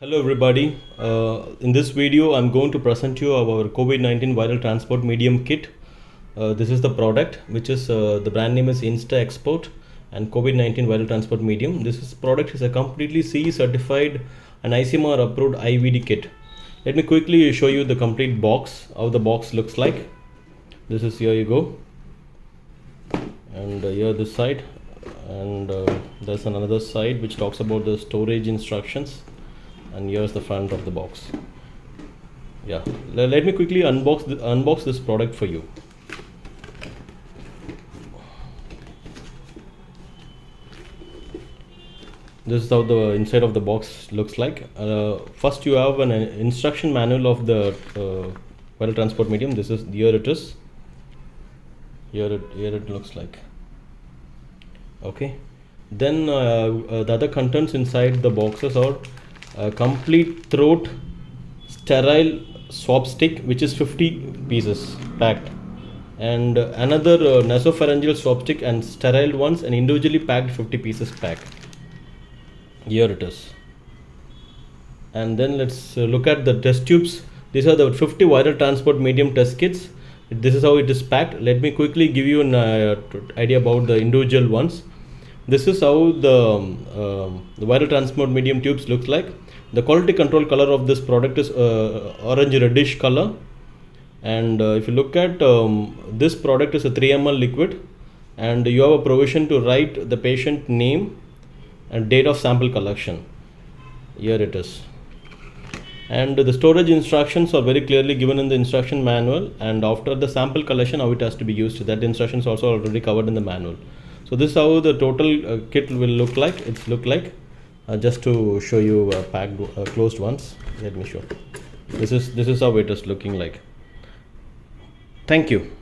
Hello everybody. In this video I'm going to present you our COVID-19 viral transport medium kit. This is the product which is the brand name is iNSTAXPORT and COVID-19 viral transport medium. Product is a completely CE certified and ICMR approved IVD kit. Let me quickly show you the complete box, how the box looks like. This is, here you go, and here this side, and there's another side which talks about the storage instructions. And here's the front of the box. Yeah, let me quickly unbox this product for you. This is how the inside of the box looks like. First you have an instruction manual of the viral transport medium. Here it is. Here it looks like. Okay, then the other contents inside the boxes are complete throat sterile swab stick, which is 50 pieces packed, and another nasopharyngeal swab stick and sterile ones, and individually packed 50 pieces packed. Here it is. And then let's look at the test tubes. These are the 50 viral transport medium test kits. This is how it is packed. Let me quickly give you an idea about the individual ones. This is how the viral transport medium tubes looks like. The quality control color of this product is orange reddish color, and if you look at this product is a 3 ml liquid, and you have a provision to write the patient name and date of sample collection. Here it is. And the storage instructions are very clearly given in the instruction manual, and after the sample collection how it has to be used, that instructions also already covered in the manual. So this is how the total kit will look like. Just to show you packed closed ones. Let me show. This is how it is looking like. Thank you.